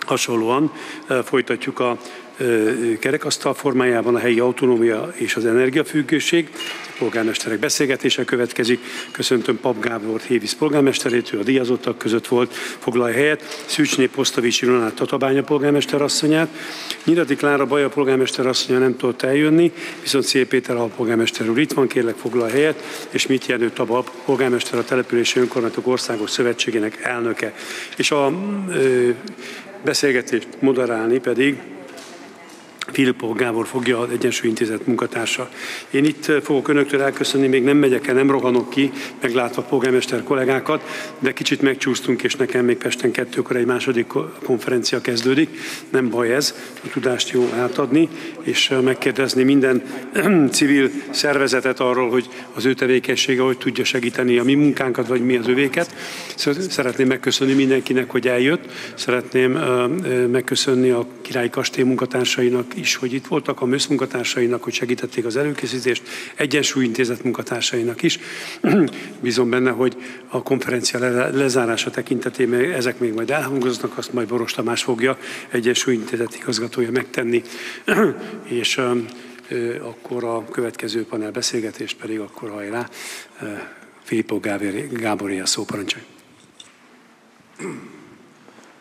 Hasonlóan folytatjuk a kerekasztal formájában a helyi autonómia és az energiafüggőség. A polgármesterek beszélgetése következik. Köszöntöm Pap Gábor Hévíz polgármesterét, ő a díjazottak között volt, foglalja helyet. Szűcsné Posztavics Ilonát Tatabánya polgármester asszonyát. Nyírati Klára Baja polgármester asszonya nem tudott eljönni, viszont Szél Péter alpolgármester úr itt van, kérlek foglalja helyet, és Mit Jenő Taba polgármester, a Települési Önkormányzatok Országos Szövetségének elnöke. És a beszélgetést moderálni pedig Filipov Gábor fogja, az Egyensúly Intézet munkatársa. Én itt fogok önöktől elköszönni, még nem megyek el, nem rohanok ki, meglátva a polgármester kollégákat, de kicsit megcsúsztunk, és nekem még Pesten 2-kor egy második konferencia kezdődik. Nem baj ez, a tudást jó átadni, és megkérdezni minden civil szervezetet arról, hogy az ő tevékenysége hogy tudja segíteni a mi munkánkat, vagy mi az övéket. Szeretném megköszönni mindenkinek, hogy eljött. Szeretném megköszönni a Királyi Kastély munkatársainak is, hogy itt voltak, a MÖSZ munkatársainak, hogy segítették az előkészítést, Egyensúly Intézet munkatársainak is. Bízom benne, hogy a konferencia lezárása tekintetében ezek még majd elhangoznak, azt majd Boros Tamás fogja, Egyensúly Intézet igazgatója megtenni, és akkor a következő panel beszélgetés pedig akkor hajrá. Filipov Gáboré a szó, parancsolj.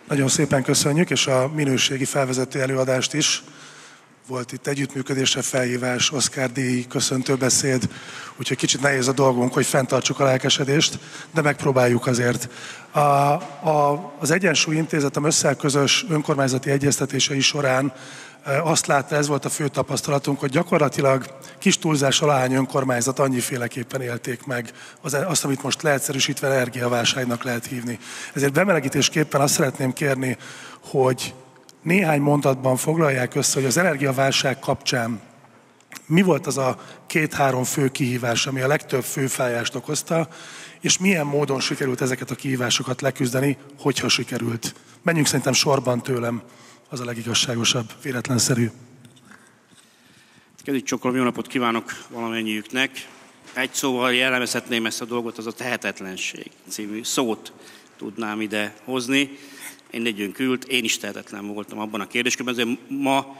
Nagyon szépen köszönjük, és a minőségi felvezető előadást is. Volt itt együttműködésre felhívás, Oscar-díj, köszöntőbeszéd, úgyhogy kicsit nehéz a dolgunk, hogy fenntartsuk a lelkesedést, de megpróbáljuk azért. Az Egyensúly Intézet a MÖSZ-szel közös önkormányzati egyeztetései során azt látta, ez volt a fő tapasztalatunk, hogy gyakorlatilag kis túlzás aláhány önkormányzat annyiféleképpen élték meg azt, amit most leegyszerűsítve energiaválságnak lehet hívni. Ezért bemelegítésképpen azt szeretném kérni, hogy néhány mondatban foglalják össze, hogy az energiaválság kapcsán mi volt az a 2-3 fő kihívás, ami a legtöbb főfájást okozta, és milyen módon sikerült ezeket a kihívásokat leküzdeni, hogyha sikerült. Menjünk szerintem sorban tőlem, az a legigazságosabb, véletlenszerű. Kedves csokolom, jó napot kívánok valamennyiüknek. Egy szóval jellemezhetném ezt a dolgot, az a tehetetlenség című szót tudnám ide hozni. Én együnk ült, én is tehetetlen voltam abban a kérdéskörben, azért ma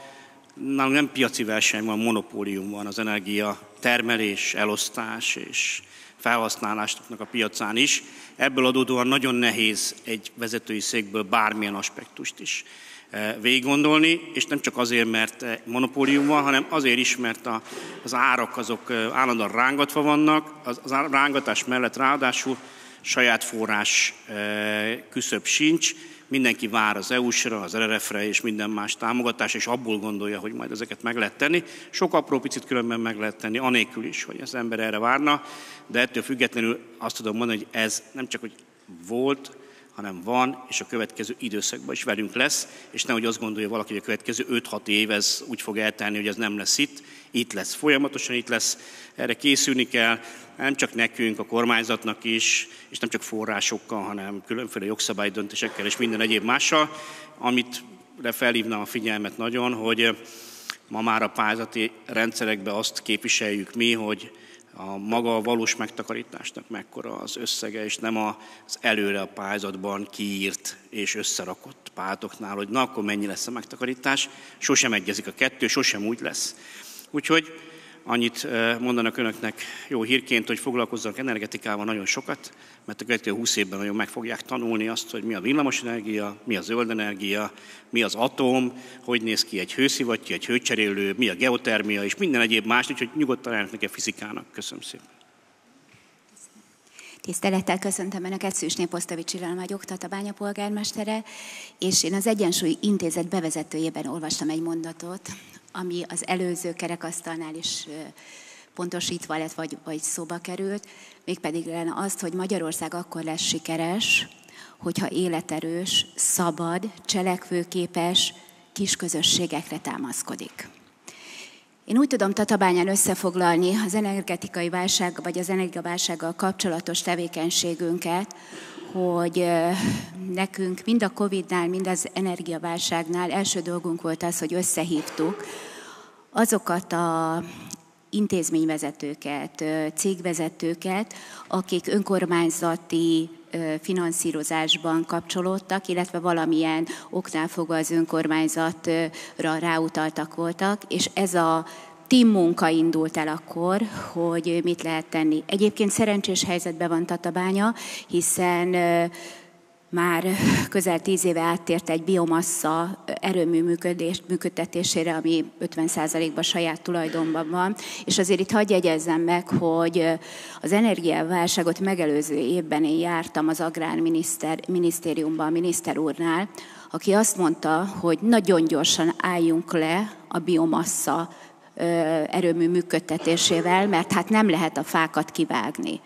nálunk nem piaci verseny van, monopólium van az energia termelés, elosztás és felhasználásnak a piacán is. Ebből adódóan nagyon nehéz egy vezetői székből bármilyen aspektust is végiggondolni, és nem csak azért, mert monopólium van, hanem azért is, mert az árak azok állandóan rángatva vannak, az rángatás mellett ráadásul saját forrás küszöb sincs, mindenki vár az EU-sra, az RRF-re és minden más támogatás, és abból gondolja, hogy majd ezeket meg lehet tenni. Sok apró picit különben meg lehet tenni, anélkül is, hogy az ember erre várna, de ettől függetlenül azt tudom mondani, hogy ez nem csak, hogy volt, hanem van, és a következő időszakban is velünk lesz, és nehogy azt gondolja valaki, hogy a következő 5-6 év ez úgy fog eltelni, hogy ez nem lesz itt lesz, folyamatosan itt lesz, erre készülni kell, nem csak nekünk, a kormányzatnak is, és nem csak forrásokkal, hanem különféle jogszabálydöntésekkel és minden egyéb mással, amit felhívnám a figyelmet nagyon, hogy ma már a pályázati rendszerekben azt képviseljük mi, hogy a maga a valós megtakarításnak mekkora az összege, és nem az előre a pályázatban kiírt és összerakott pályázatoknál, hogy na akkor mennyi lesz a megtakarítás, sosem egyezik a kettő, sosem úgy lesz. Úgyhogy annyit mondanak önöknek jó hírként, hogy foglalkozzanak energetikával nagyon sokat, mert a következő 20 évben nagyon meg fogják tanulni azt, hogy mi a villamosenergia, mi a zöld energia, mi az atom, hogy néz ki egy hőszivattyú, egy hőcserélő, mi a geotermia és minden egyéb más, úgyhogy nyugodtan állnak neki a fizikának. Köszönöm szépen. Tisztelettel köszöntöm Önöket, Szűcsné Posztavics Ilona vagyok, Tatabánya polgármestere, és én az Egyensúly Intézet bevezetőjében olvastam egy mondatot, ami az előző kerekasztalnál is pontosítva lett, vagy szóba került, mégpedig azt, hogy Magyarország akkor lesz sikeres, hogyha életerős, szabad, cselekvőképes kis közösségekre támaszkodik. Én úgy tudom Tatabányán összefoglalni az energetikai válság, vagy az energiaválsággal kapcsolatos tevékenységünket, hogy nekünk mind a Covid-nál, mind az energiaválságnál első dolgunk volt az, hogy összehívtuk azokat a intézményvezetőket, cégvezetőket, akik önkormányzati finanszírozásban kapcsolódtak, illetve valamilyen oknál fogva az önkormányzatra ráutaltak voltak, és ez a team munka indult el akkor, hogy mit lehet tenni. Egyébként szerencsés helyzetben van Tatabánya, hiszen már közel 10 éve áttért egy biomassa erőmű működtetésére, ami 50%-ban saját tulajdonban van. És azért itt hadd jegyezzem meg, hogy az energiaválságot megelőző évben én jártam az Agrárminisztériumban, a miniszter úrnál, aki azt mondta, hogy nagyon gyorsan álljunk le a biomassa erőmű működtetésével, mert hát nem lehet a fákat kivágni.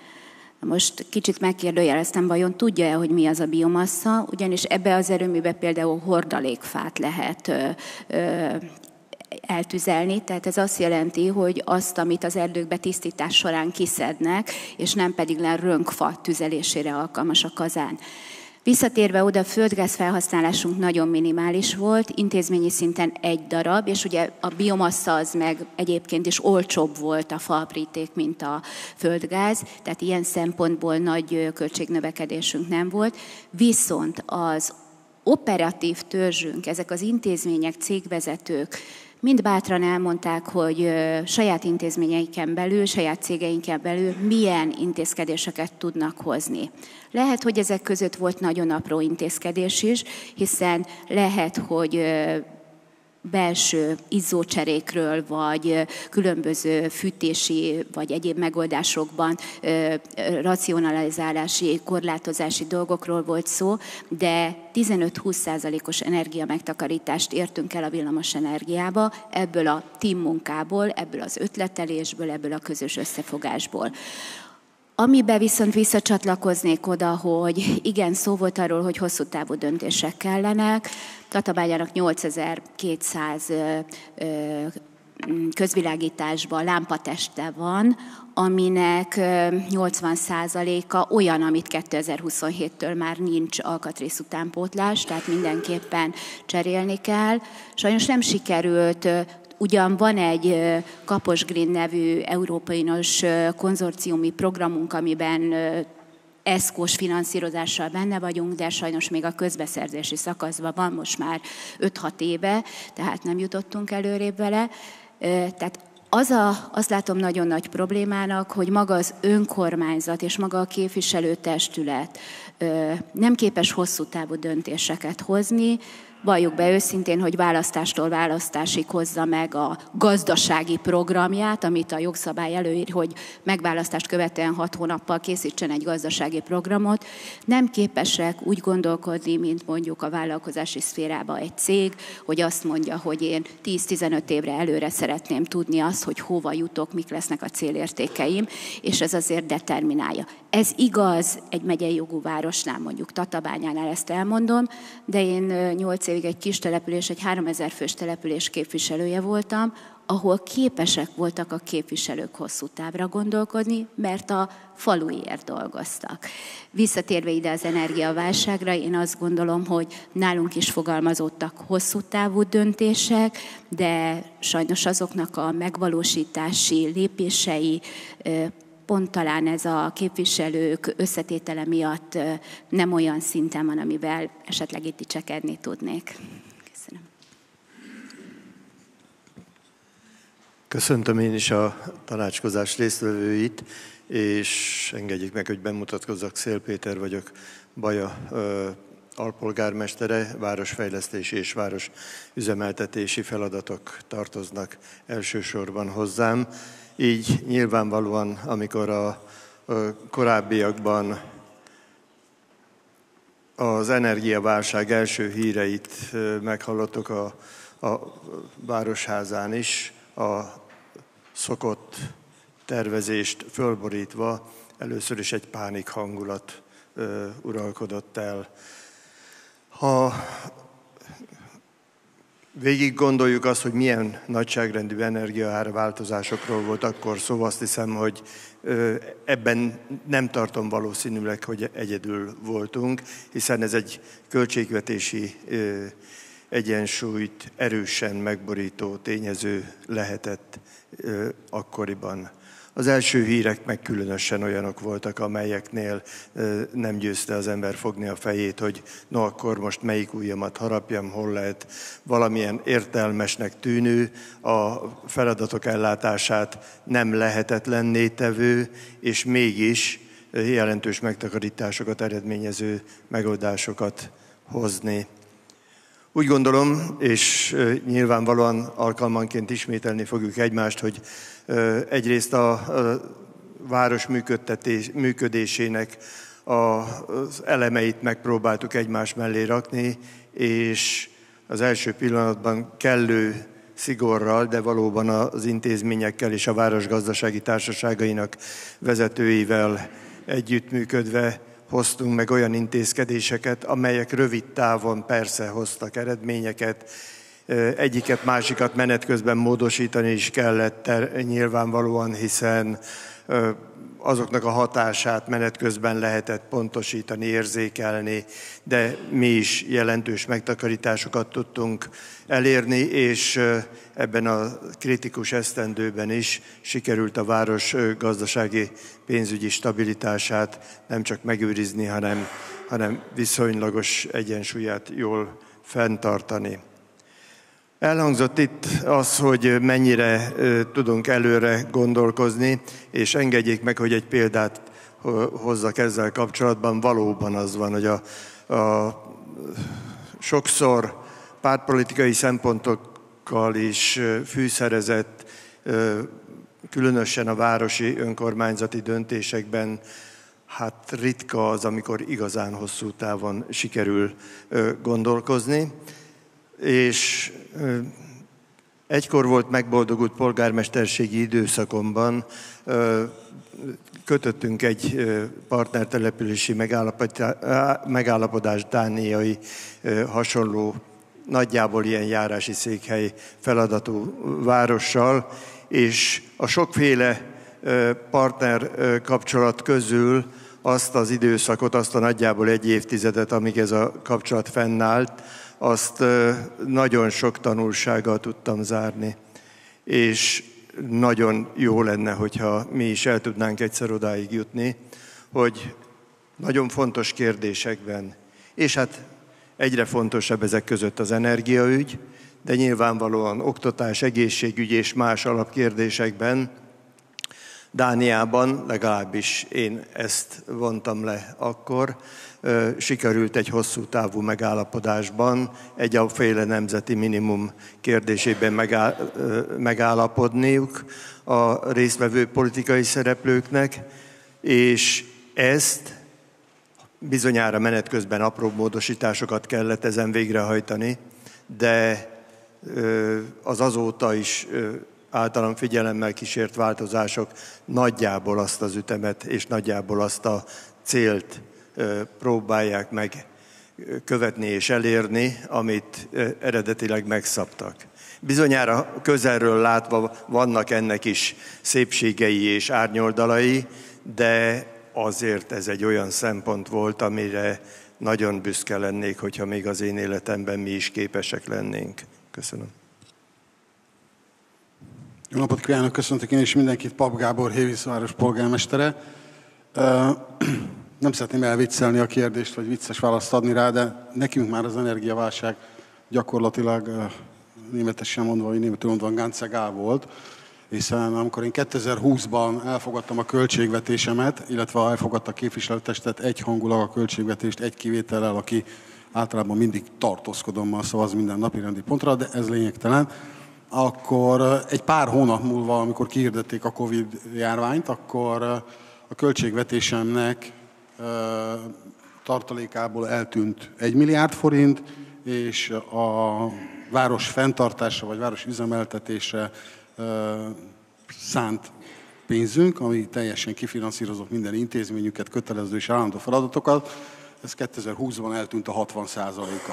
Most kicsit megkérdőjeleztem, vajon tudja-e, hogy mi az a biomassa, ugyanis ebbe az erőműbe például hordalékfát lehet eltüzelni, tehát ez azt jelenti, hogy azt, amit az erdőkbe tisztítás során kiszednek, és nem pedig le rönkfa tüzelésére alkalmas a kazán. Visszatérve oda, a földgáz felhasználásunk nagyon minimális volt, intézményi szinten 1 darab, és ugye a biomassa az meg egyébként is olcsóbb volt a faapríték, mint a földgáz, tehát ilyen szempontból nagy költségnövekedésünk nem volt. Viszont az operatív törzsünk, ezek az intézmények, cégvezetők mind bátran elmondták, hogy saját intézményeiken belül, saját cégeinken belül milyen intézkedéseket tudnak hozni. Lehet, hogy ezek között volt nagyon apró intézkedés is, hiszen lehet, hogy belső izzócserékről, vagy különböző fűtési, vagy egyéb megoldásokban racionalizálási, korlátozási dolgokról volt szó, de 15-20%-os energiamegtakarítást értünk el a villamos energiába, ebből a team munkából, ebből az ötletelésből, ebből a közös összefogásból. Amiben viszont visszacsatlakoznék oda, hogy igen, szó volt arról, hogy hosszú távú döntések kellenek. Tatabányának 8200 közvilágításban lámpateste van, aminek 80%-a olyan, amit 2027-től már nincs alkatrész utánpótlás, tehát mindenképpen cserélni kell. Sajnos nem sikerült. Ugyan van egy Kapos Green nevű Európai Uniós konzorciumi programunk, amiben ESZKÓS finanszírozással benne vagyunk, de sajnos még a közbeszerzési szakaszban van most már 5-6 éve, tehát nem jutottunk előrébb vele. Tehát azt látom nagyon nagy problémának, hogy maga az önkormányzat és maga a képviselőtestület nem képes hosszú távú döntéseket hozni. Valljuk be őszintén, hogy választástól választásig hozza meg a gazdasági programját, amit a jogszabály előír, hogy megválasztást követően 6 hónappal készítsen egy gazdasági programot. Nem képesek úgy gondolkodni, mint mondjuk a vállalkozási szférában egy cég, hogy azt mondja, hogy én 10-15 évre előre szeretném tudni azt, hogy hova jutok, mik lesznek a célértékeim, és ez azért determinálja. Ez igaz egy megyei jogú városnál, mondjuk Tatabányánál, ezt elmondom, de én 8 évig egy kis település, egy 3000 fős település képviselője voltam, ahol képesek voltak a képviselők hosszú távra gondolkodni, mert a faluért dolgoztak. Visszatérve ide az energiaválságra, én azt gondolom, hogy nálunk is fogalmazódtak hosszú távú döntések, de sajnos azoknak a megvalósítási lépései pont talán ez a képviselők összetétele miatt nem olyan szinten van, amivel esetleg itt dicsekedni tudnék. Köszönöm. Köszöntöm én is a tanácskozás résztvevőit, és engedjék meg, hogy bemutatkozzak. Szél Péter vagyok, Baja alpolgármestere, városfejlesztési és városüzemeltetési feladatok tartoznak elsősorban hozzám. Így nyilvánvalóan, amikor a korábbiakban az energiaválság első híreit meghallottuk a Városházán is, a szokott tervezést fölborítva, először is egy pánik hangulat uralkodott el. Ha végig gondoljuk azt, hogy milyen nagyságrendű energiaárváltozásokról volt akkor szó, azt hiszem, hogy ebben nem tartom valószínűleg, hogy egyedül voltunk, hiszen ez egy költségvetési egyensúlyt erősen megborító tényező lehetett akkoriban. Az első hírek meg különösen olyanok voltak, amelyeknél nem győzte az ember fogni a fejét, hogy no, akkor most melyik ujjamat harapjam, hol lehet valamilyen értelmesnek tűnő, a feladatok ellátását nem lehetetlenné tevő, és mégis jelentős megtakarításokat eredményező megoldásokat hozni. Úgy gondolom, és nyilvánvalóan alkalmanként ismételni fogjuk egymást, hogy egyrészt a város működésének az elemeit megpróbáltuk egymás mellé rakni, és az első pillanatban kellő szigorral, de valóban az intézményekkel és a városgazdasági társaságainak vezetőivel együttműködve hoztunk meg olyan intézkedéseket, amelyek rövid távon persze hoztak eredményeket. Egyiket, másikat menet közben módosítani is kellett nyilvánvalóan, hiszen azoknak a hatását menet közben lehetett pontosítani, érzékelni, de mi is jelentős megtakarításokat tudtunk elérni, és ebben a kritikus esztendőben is sikerült a város gazdasági pénzügyi stabilitását nem csak megőrizni, hanem viszonylagos egyensúlyát jól fenntartani. Elhangzott itt az, hogy mennyire tudunk előre gondolkozni, és engedjék meg, hogy egy példát hozzak ezzel kapcsolatban. Valóban az van, hogy a sokszor pártpolitikai szempontokkal is fűszerezett, különösen a városi önkormányzati döntésekben, hát ritka az, amikor igazán hosszú távon sikerül gondolkozni. És egykor volt megboldogult polgármesterségi időszakomban, kötöttünk egy partnertelepülési megállapodást dániai hasonló, nagyjából ilyen járási székhely feladatú várossal, és a sokféle partner kapcsolat közül azt az időszakot, azt a nagyjából egy évtizedet, amíg ez a kapcsolat fennállt, azt nagyon sok tanulsággal tudtam zárni. És nagyon jó lenne, hogyha mi is el tudnánk egyszer odáig jutni, hogy nagyon fontos kérdésekben, és hát egyre fontosabb ezek között az energiaügy, de nyilvánvalóan oktatás, egészségügy és más alapkérdésekben Dániában, legalábbis én ezt vontam le akkor, sikerült egy hosszú távú megállapodásban egy afféle nemzeti minimum kérdésében megállapodniuk a résztvevő politikai szereplőknek, és ezt bizonyára menet közben apró módosításokat kellett ezen végrehajtani, de az azóta is általam figyelemmel kísért változások nagyjából azt az ütemet és nagyjából azt a célt próbálják meg követni és elérni, amit eredetileg megszabtak. Bizonyára közelről látva vannak ennek is szépségei és árnyoldalai, de azért ez egy olyan szempont volt, amire nagyon büszke lennék, hogyha még az én életemben mi is képesek lennénk. Köszönöm. Jó napot kívánok, köszöntök én is mindenkit, Pap Gábor, Hévízváros polgármestere. Nem szeretném elviccelni a kérdést, vagy vicces választ adni rá, de nekünk már az energiaválság gyakorlatilag németesen mondva, vagy németül mondva ganze Egal volt, hiszen amikor én 2020-ban elfogadtam a költségvetésemet, illetve elfogadta a képviselőtestet egyhangulag a költségvetést egy kivétellel, aki általában mindig tartózkodommal szavaz minden napirendi pontra, de ez lényegtelen, akkor egy pár hónap múlva, amikor kihirdették a Covid járványt, akkor a költségvetésemnek tartalékából eltűnt 1 milliárd forint, és a város fenntartása vagy város üzemeltetése szánt pénzünk, ami teljesen kifinanszírozott minden intézményüket, kötelező és állandó feladatokat, ez 2020-ban eltűnt a 60%-a.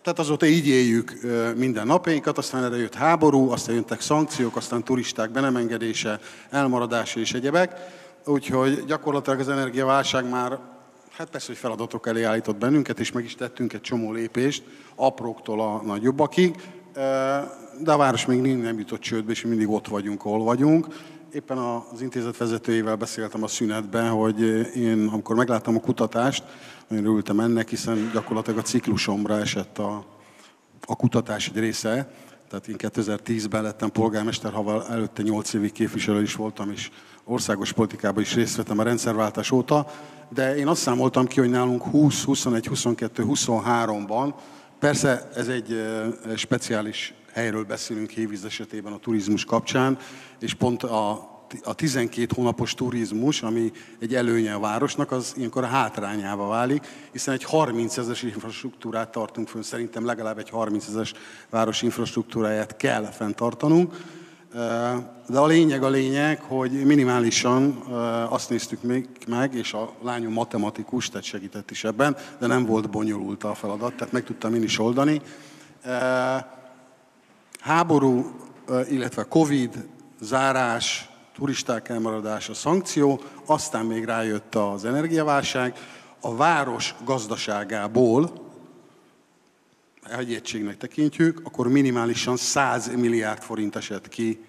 Tehát azóta így éljük minden napjainkat, aztán erre jött háború, aztán jöttek szankciók, aztán turisták be nem engedése, elmaradása és egyebek. Úgyhogy gyakorlatilag az energiaválság már, hát persze, hogy feladatok elé állított bennünket, és meg is tettünk egy csomó lépést, apróktól a nagyobbakig, de a város még nem jutott csődbe, és mindig ott vagyunk, ahol vagyunk, Éppen az intézet vezetőjével beszéltem a szünetben, hogy én, amikor megláttam a kutatást, nagyon örültem ennek, hiszen gyakorlatilag a ciklusomra esett a kutatás egy része. Tehát én 2010-ben lettem polgármester, ha előtte 8 évig képviselő is voltam, és országos politikában is részt vettem a rendszerváltás óta. De én azt számoltam ki, hogy nálunk 20, 21, 22, 23-ban, persze ez egy speciális helyről beszélünk Hévíz esetében a turizmus kapcsán, és pont a 12 hónapos turizmus, ami egy előnye a városnak, az ilyenkor a hátrányába válik, hiszen egy 30 000-es infrastruktúrát tartunk fönn, szerintem legalább egy 30 000-es város infrastruktúráját kell fenntartanunk. De a lényeg, hogy minimálisan azt néztük még meg, és a lányom matematikus, tehát segített is ebben, de nem volt bonyolult a feladat, tehát meg tudtam én is oldani. Háború, illetve Covid, zárás, turisták elmaradása, szankció, aztán még rájött az energiaválság. A város gazdaságából, ha egy egységnek tekintjük, akkor minimálisan 100 milliárd forint esett ki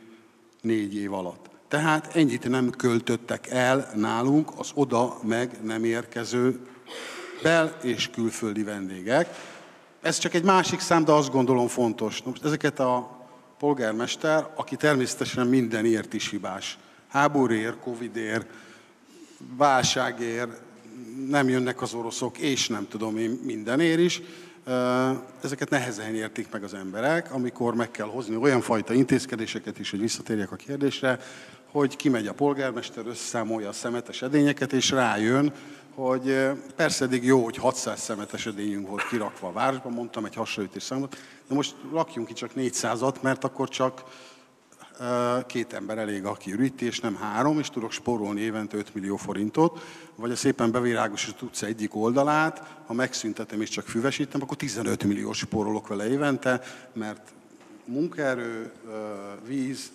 4 év alatt. Tehát ennyit nem költöttek el nálunk az oda meg nem érkező bel- és külföldi vendégek. Ez csak egy másik szám, de azt gondolom fontos. Most ezeket a polgármester, aki természetesen mindenért is hibás. Háborúért, Covidért, válságért, nem jönnek az oroszok, és nem tudom én mindenért is. Ezeket nehezen értik meg az emberek, amikor meg kell hozni olyan fajta intézkedéseket is, hogy visszatérjek a kérdésre, hogy kimegy a polgármester, összeszámolja a szemetes edényeket, és rájön, hogy persze eddig jó, hogy 600 szemetes edényünk volt kirakva a városban, mondtam egy hasonlítás számot, de most lakjunk ki csak 400-at, mert akkor csak 2 ember elég, aki üríti, és nem 3, és tudok spórolni évente 5 millió forintot, vagy a szépen bevirágosított utca egyik oldalát, ha megszüntetem és csak füvesítem, akkor 15 millió spórolok vele évente, mert munkaerő, víz,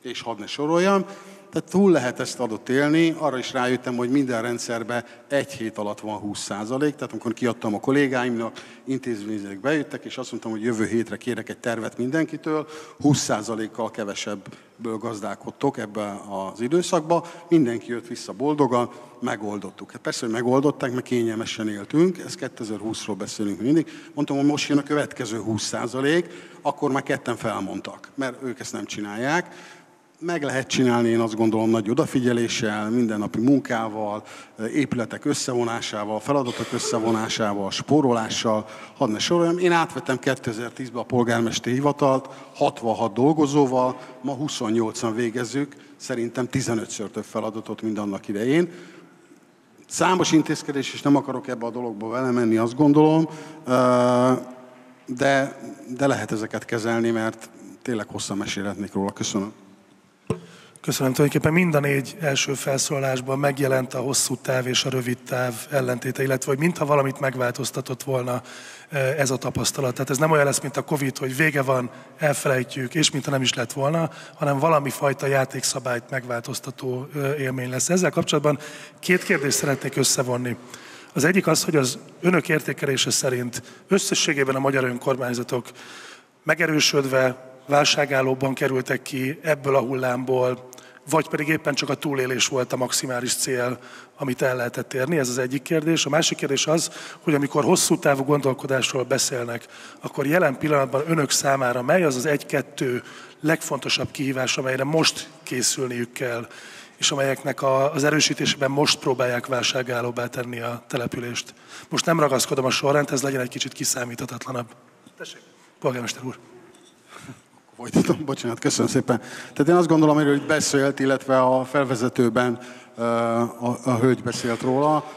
és hadd ne soroljam. Tehát túl lehet ezt adott élni, arra is rájöttem, hogy minden rendszerben 1 hét alatt van 20%, tehát amikor kiadtam a kollégáimnak, intézmények bejöttek, és azt mondtam, hogy jövő hétre kérek egy tervet mindenkitől, 20%-kal kevesebből gazdálkodtok ebben az időszakban, mindenki jött vissza boldogan, megoldottuk. Hát persze, hogy megoldották, mert kényelmesen éltünk, ez 2020-ról beszélünk mindig. Mondtam, hogy most jön a következő 20%, akkor már ketten felmondtak, mert ők ezt nem csinálják. Meg lehet csinálni, én azt gondolom, nagy odafigyeléssel, mindennapi munkával, épületek összevonásával, feladatok összevonásával, spórolással, hadd ne soroljam. Én átvettem 2010-ben a polgármesteri hivatalt, 66 dolgozóval, ma 28-an végezzük, szerintem 15-ször több feladatot, mint annak idején. Számos intézkedés, és nem akarok ebbe a dologba vele menni, azt gondolom, de lehet ezeket kezelni, mert tényleg hosszan mesélhetnék róla. Köszönöm. Köszönöm. Tulajdonképpen mind a 4 első felszólalásban megjelent a hosszú táv és a rövid táv ellentéte, illetve hogy mintha valamit megváltoztatott volna ez a tapasztalat. Tehát ez nem olyan lesz, mint a Covid, hogy vége van, elfelejtjük, és mintha nem is lett volna, hanem valami fajta játékszabályt megváltoztató élmény lesz. Ezzel kapcsolatban 2 kérdést szeretnék összevonni. Az egyik az, hogy az önök értékelése szerint összességében a magyar önkormányzatok megerősödve, válságállóban kerültek ki ebből a hullámból, vagy pedig éppen csak a túlélés volt a maximális cél, amit el lehetett érni? Ez az egyik kérdés. A másik kérdés az, hogy amikor hosszú távú gondolkodásról beszélnek, akkor jelen pillanatban önök számára mely az az 1-2 legfontosabb kihívás, amelyre most készülniük kell, és amelyeknek az erősítésében most próbálják válságállóbbá tenni a települést. Most nem ragaszkodom a sorrendhez, legyen egy kicsit kiszámíthatatlanabb. Tessék, polgármester úr. Folytatom, bocsánat, köszönöm szépen. Tehát én azt gondolom, hogy beszélt, illetve a felvezetőben a hölgy beszélt róla,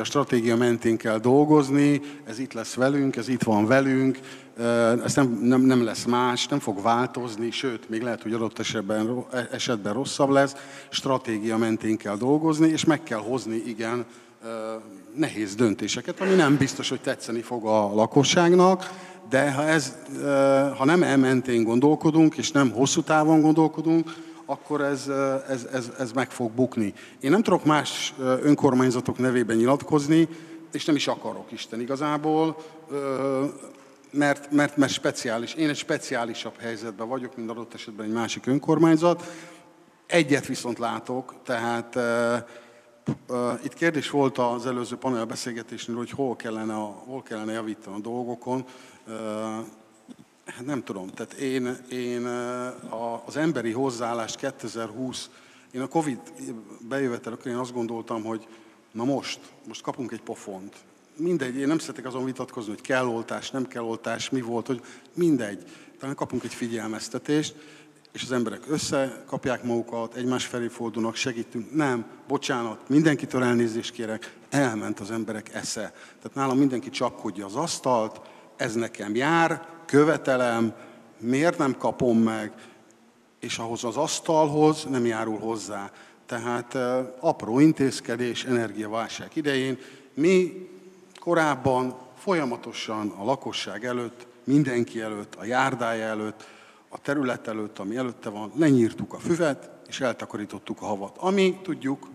stratégia mentén kell dolgozni, ez itt lesz velünk, ez itt van velünk, ez nem lesz más, nem fog változni, sőt, még lehet, hogy adott esetben rosszabb lesz, stratégia mentén kell dolgozni, és meg kell hozni, igen, nehéz döntéseket, ami nem biztos, hogy tetszeni fog a lakosságnak, de ha nem elmentén gondolkodunk, és nem hosszú távon gondolkodunk, akkor ez meg fog bukni. Én nem tudok más önkormányzatok nevében nyilatkozni, és nem is akarok, Isten igazából, mert speciális. Én egy speciálisabb helyzetben vagyok, mint adott esetben egy másik önkormányzat. Egyet viszont látok, tehát itt kérdés volt az előző panelbeszélgetésnél, hogy hol kellene javítani a dolgokon. Hát nem tudom, tehát én az emberi hozzáállást 2020, én a Covid bejövetelekor én azt gondoltam, hogy na most kapunk egy pofont. Mindegy, én nem szeretek azon vitatkozni, hogy kell oltás, nem kell oltás, mi volt, hogy mindegy. Talán kapunk egy figyelmeztetést, és az emberek összekapják magukat, egymás felé fordulnak, segítünk. Nem, bocsánat, mindenkitől elnézést kérek, elment az emberek esze. Tehát nálam mindenki csapkodja az asztalt, ez nekem jár, követelem, miért nem kapom meg, és ahhoz az asztalhoz nem járul hozzá. Tehát apró intézkedés, energiaválság idején. Mi korábban folyamatosan a lakosság előtt, mindenki előtt, a járdája előtt, a terület előtt, ami előtte van, lenyírtuk a füvet, és eltakarítottuk a havat. Ami, tudjuk,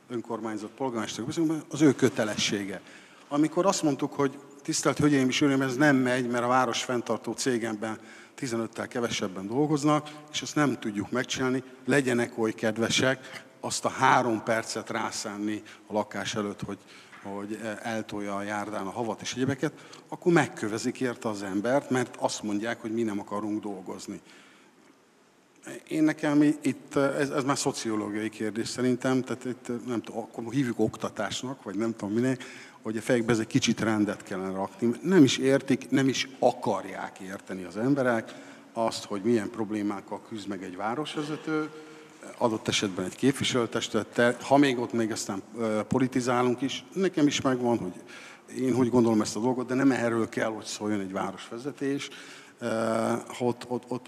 önkormányzat, polgármesterek beszélünk, az ő kötelessége. Amikor azt mondtuk, hogy tisztelt Hölgyeim és Uraim, ez nem megy, mert a városfenntartó cégemben 15-tel kevesebben dolgoznak, és ezt nem tudjuk megcsinálni, legyenek oly kedvesek, azt a 3 percet rászánni a lakás előtt, hogy eltolja a járdán a havat és egyebeket, akkor megkövezik érte az embert, mert azt mondják, hogy mi nem akarunk dolgozni. Én nekem itt, ez már szociológiai kérdés szerintem, tehát itt nem tudom, akkor hívjuk oktatásnak, vagy nem tudom minek, hogy a fejekbe ez egy kicsit rendet kellene rakni. Nem is értik, nem is akarják érteni az emberek azt, hogy milyen problémákkal küzd meg egy városvezető, adott esetben egy képviselőtestülettel, ha még ott még aztán politizálunk is, nekem is megvan, hogy én hogy gondolom ezt a dolgot, de nem erről kell, hogy szóljon egy városvezetés.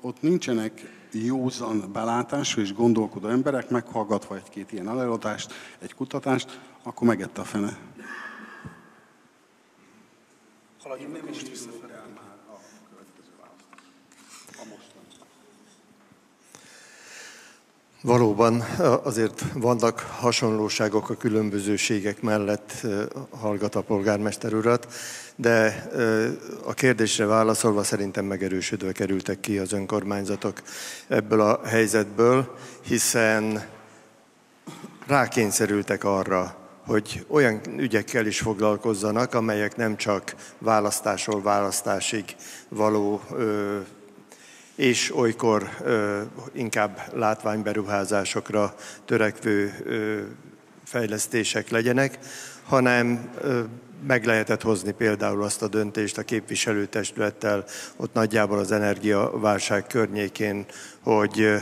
Ott nincsenek józan belátású és gondolkodó emberek, meghallgatva egy-két ilyen előadást, egy kutatást, akkor megette a fene. Haladjunk nem is visszafelé már a következő választás. Valóban azért vannak hasonlóságok a különbözőségek mellett, hallgat a polgármester urat, de a kérdésre válaszolva szerintem megerősödve kerültek ki az önkormányzatok ebből a helyzetből, hiszen rákényszerültek arra, hogy olyan ügyekkel is foglalkozzanak, amelyek nem csak választásról választásig való és olykor inkább látványberuházásokra törekvő fejlesztések legyenek, hanem meg lehetett hozni például azt a döntést a képviselőtestülettel, ott nagyjából az energiaválság környékén, hogy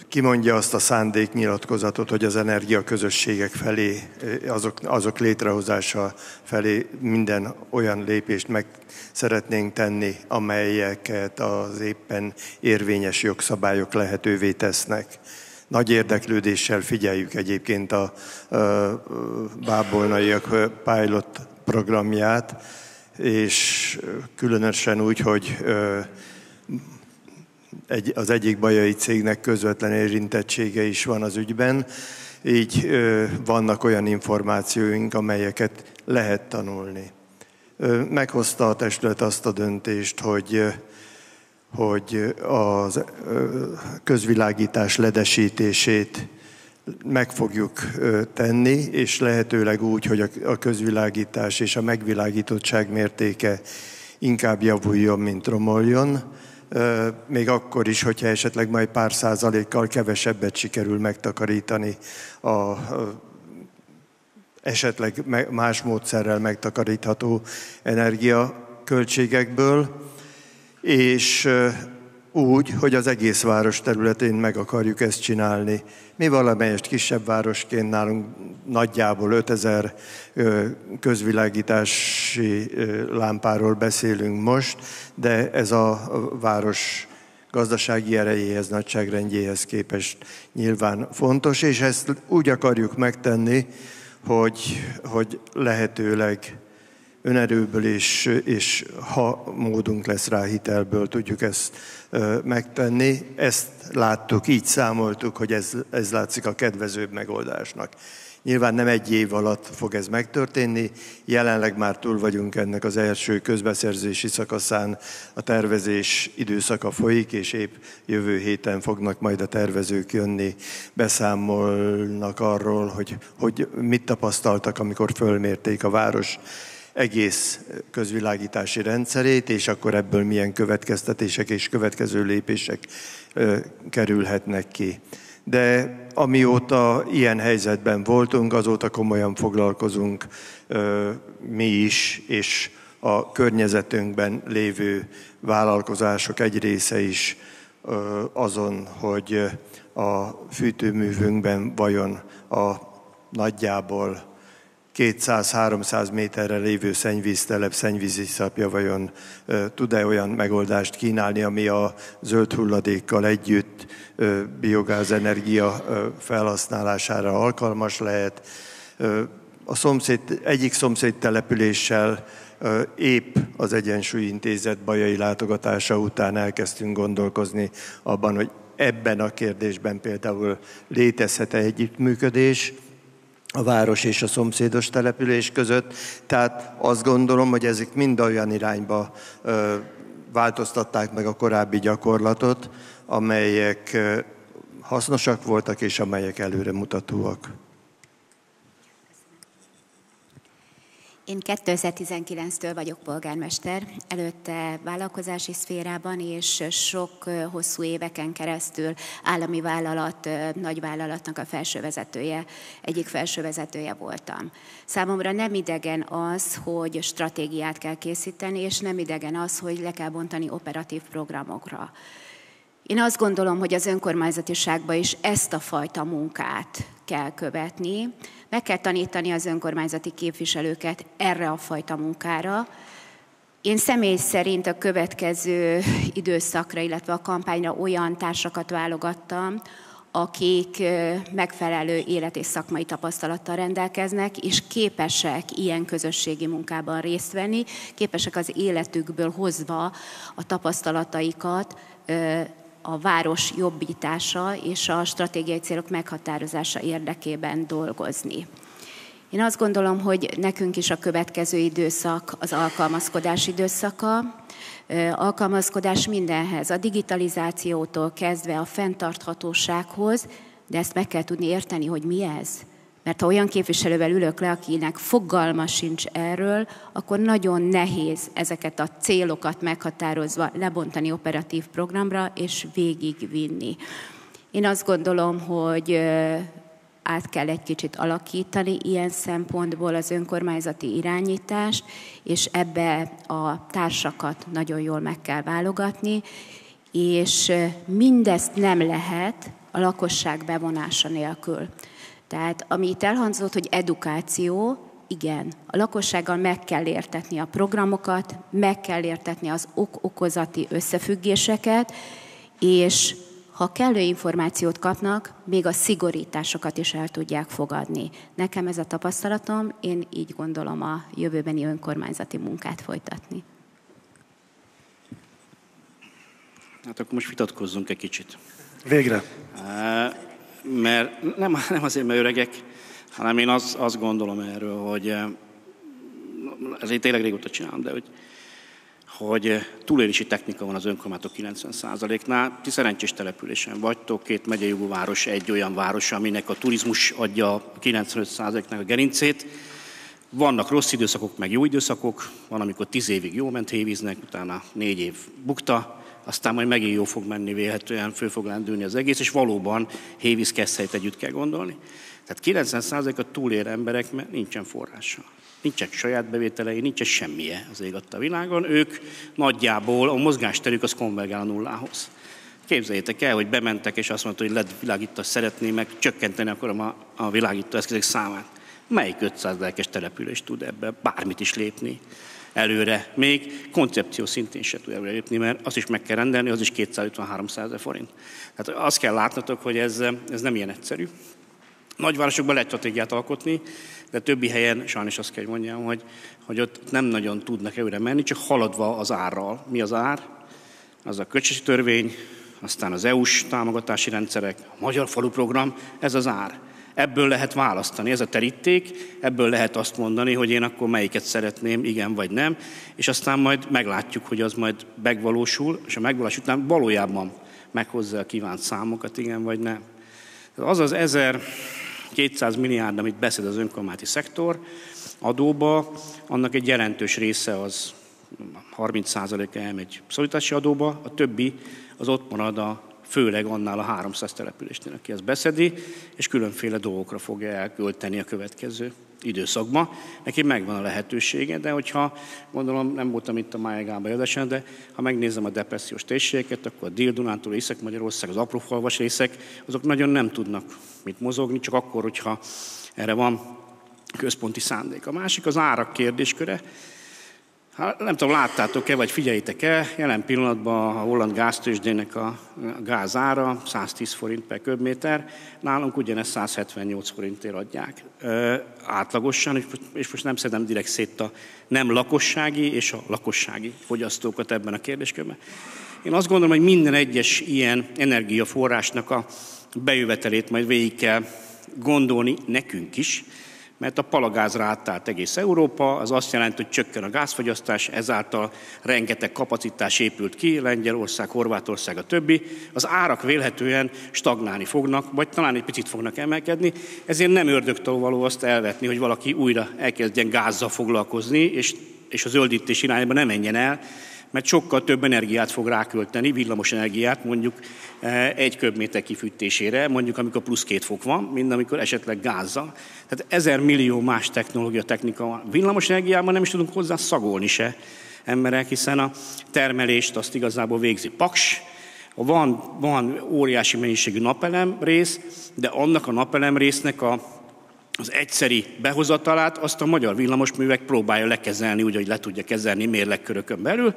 kimondja azt a szándéknyilatkozatot, hogy az energiaközösségek felé, azok létrehozása felé minden olyan lépést meg szeretnénk tenni, amelyeket az éppen érvényes jogszabályok lehetővé tesznek. Nagy érdeklődéssel figyeljük egyébként a bábolnaiak pilot programját, és különösen úgy, hogy az egyik bajai cégnek közvetlen érintettsége is van az ügyben, így vannak olyan információink, amelyeket lehet tanulni. Meghozta a testület azt a döntést, hogy a közvilágítás ledesítését meg fogjuk tenni, és lehetőleg úgy, hogy a közvilágítás és a megvilágítottság mértéke inkább javuljon, mint romoljon. Még akkor is, hogyha esetleg majd pár százalékkal kevesebbet sikerül megtakarítani esetleg más módszerrel megtakarítható energiaköltségekből, és úgy, hogy az egész város területén meg akarjuk ezt csinálni. Mi valamelyest kisebb városként nálunk nagyjából 5000 közvilágítási lámpáról beszélünk most, de ez a város gazdasági erejéhez, nagyságrendjéhez képest nyilván fontos, és ezt úgy akarjuk megtenni, hogy lehetőleg önerőből és ha módunk lesz rá hitelből, tudjuk ezt megtenni. Ezt láttuk, így számoltuk, hogy ez látszik a kedvezőbb megoldásnak. Nyilván nem egy év alatt fog ez megtörténni, jelenleg már túl vagyunk ennek az első közbeszerzési szakaszán, a tervezés időszaka folyik, és épp jövő héten fognak majd a tervezők jönni, beszámolnak arról, hogy mit tapasztaltak, amikor fölmérték a város egész közvilágítási rendszerét, és akkor ebből milyen következtetések és következő lépések kerülhetnek ki. De amióta ilyen helyzetben voltunk, azóta komolyan foglalkozunk mi is, és a környezetünkben lévő vállalkozások egy része is azon, hogy a fűtőművünkben vajon a nagyjából 200-300 méterre lévő szennyvíztelep, szennyvíziszapja vajon tud-e olyan megoldást kínálni, ami a zöld hulladékkal együtt biogázenergia felhasználására alkalmas lehet. Egyik szomszéd településsel épp az Egyensúly Intézet bajai látogatása után elkezdtünk gondolkozni abban, hogy ebben a kérdésben például létezhet-e együttműködés a város és a szomszédos település között. Tehát azt gondolom, hogy ezek mind olyan irányba változtatták meg a korábbi gyakorlatot, amelyek hasznosak voltak és amelyek előremutatóak. Én 2019-től vagyok polgármester, előtte vállalkozási szférában, és sok hosszú éveken keresztül állami vállalat, nagyvállalatnak a felsővezetője, egyik felsővezetője voltam. Számomra nem idegen az, hogy stratégiát kell készíteni, és nem idegen az, hogy le kell bontani operatív programokra. Én azt gondolom, hogy az önkormányzatiságban is ezt a fajta munkát kell követni. Meg kell tanítani az önkormányzati képviselőket erre a fajta munkára. Én személy szerint a következő időszakra, illetve a kampányra olyan társakat válogattam, akik megfelelő élet- és szakmai tapasztalattal rendelkeznek, és képesek ilyen közösségi munkában részt venni, képesek az életükből hozva a tapasztalataikat a város jobbítása és a stratégiai célok meghatározása érdekében dolgozni. Én azt gondolom, hogy nekünk is a következő időszak az alkalmazkodás időszaka. Alkalmazkodás mindenhez, a digitalizációtól kezdve a fenntarthatósághoz, de ezt meg kell tudni érteni, hogy mi ez. Mert ha olyan képviselővel ülök le, akinek fogalma sincs erről, akkor nagyon nehéz ezeket a célokat meghatározva lebontani operatív programra és végigvinni. Én azt gondolom, hogy át kell egy kicsit alakítani ilyen szempontból az önkormányzati irányítást, és ebbe a társakat nagyon jól meg kell válogatni, és mindezt nem lehet a lakosság bevonása nélkül. Tehát ami itt elhangzott, hogy edukáció, igen, a lakossággal meg kell értetni a programokat, meg kell értetni az ok-okozati összefüggéseket, és ha kellő információt kapnak, még a szigorításokat is el tudják fogadni. Nekem ez a tapasztalatom, én így gondolom a jövőbeni önkormányzati munkát folytatni. Hát akkor most vitatkozzunk egy kicsit. Végre. Mert nem azért, mert öregek, hanem én azt gondolom erről, hogy ezért tényleg régóta csinálom, de hogy túlélési technika van az önkormányzatok 90%-nál. Ti szerencsés településen vagytok, 2 megyei jogú város, egy olyan város, aminek a turizmus adja 95%-nak a gerincét. Vannak rossz időszakok, meg jó időszakok, van, amikor 10 évig jó ment hévíznek, utána 4 év bukta, aztán majd megint jó fog menni vélhetően, föl fog lendülni az egész, és valóban hévíz Keszthelyt együtt kell gondolni. Tehát 90%-a túlér emberek, mert nincsen forrása. Nincsen saját bevételei, nincsen semmije az ég adta a világon. Ők nagyjából, a mozgásterük az konvergál a nullához. Képzeljétek el, hogy bementek, és azt mondta, hogy LED világítást szeretné, meg csökkenteni akarom a világító eszközök számát. Melyik 500 lelkes település tud ebbe bármit is lépni előre? Még koncepció szintén se tud előre lépni, mert azt is meg kell rendelni, az is 250-300 ezer forint. Tehát azt kell látnotok, hogy ez nem ilyen egyszerű. Nagyvárosokban lehet stratégiát alkotni, de többi helyen sajnos azt kell mondjam, hogy ott nem nagyon tudnak előre menni, csak haladva az árral. Mi az ár? Az a költségvetési törvény, aztán az EU-s támogatási rendszerek, a Magyar Falu Program, ez az ár. ebből lehet választani, ez a teríték, ebből lehet azt mondani, hogy én akkor melyiket szeretném, igen vagy nem, és aztán majd meglátjuk, hogy az majd megvalósul, és a megvalósítás után valójában meghozza a kívánt számokat, igen vagy nem. Az az 1200 milliárd, amit beszed az önkormányzati szektor adóba, annak egy jelentős része az 30%-a elmegy szolidaritási adóba, a többi az ott marad főleg annál a 300 településnél, aki ezt beszedi, és különféle dolgokra fogja elkölteni a következő időszakban. Neki megvan a lehetősége, de hogyha, gondolom, nem voltam itt a Máj Gábor előadáson, de ha megnézem a depressziós térségeket, akkor a Dél-Dunántúl, Észak-Magyarország, az aprófalvas részek, azok nagyon nem tudnak mit mozogni, csak akkor, hogyha erre van központi szándék. A másik az árak kérdésköre. Hát, nem tudom, láttátok-e, vagy figyeljétek-e, jelen pillanatban a holland gáztőzsdének a gázára 110 forint per köbméter, nálunk ugyanezt 178 forintért adják átlagosan, és most nem szedem direkt szét a nem lakossági és a lakossági fogyasztókat ebben a kérdéskörben. Én azt gondolom, hogy minden egyes ilyen energiaforrásnak a bejövetelét majd végig kell gondolni nekünk is, mert a palagázra átállt egész Európa, az azt jelenti, hogy csökken a gázfogyasztás, ezáltal rengeteg kapacitás épült ki, Lengyelország, Horvátország, a többi. Az árak vélhetően stagnálni fognak, vagy talán egy picit fognak emelkedni, ezért nem ördögtől való azt elvetni, hogy valaki újra elkezdjen gázzal foglalkozni, és a zöldítés irányába nem menjen el, mert sokkal több energiát fog rákölteni, villamos energiát mondjuk egy köbméter kifűtésére, mondjuk amikor plusz 2 fok van, mint amikor esetleg gázzal. Tehát 1000 millió más technológia, technika van. Villamos energiában nem is tudunk hozzá szagolni se emberek, hiszen a termelést azt igazából végzi Paks. Van óriási mennyiségű napelem rész, de annak a napelem résznek az egyszeri behozatalát azt a magyar villamosművek próbálja lekezelni, úgy, hogy le tudja kezelni mérlegkörökön belül.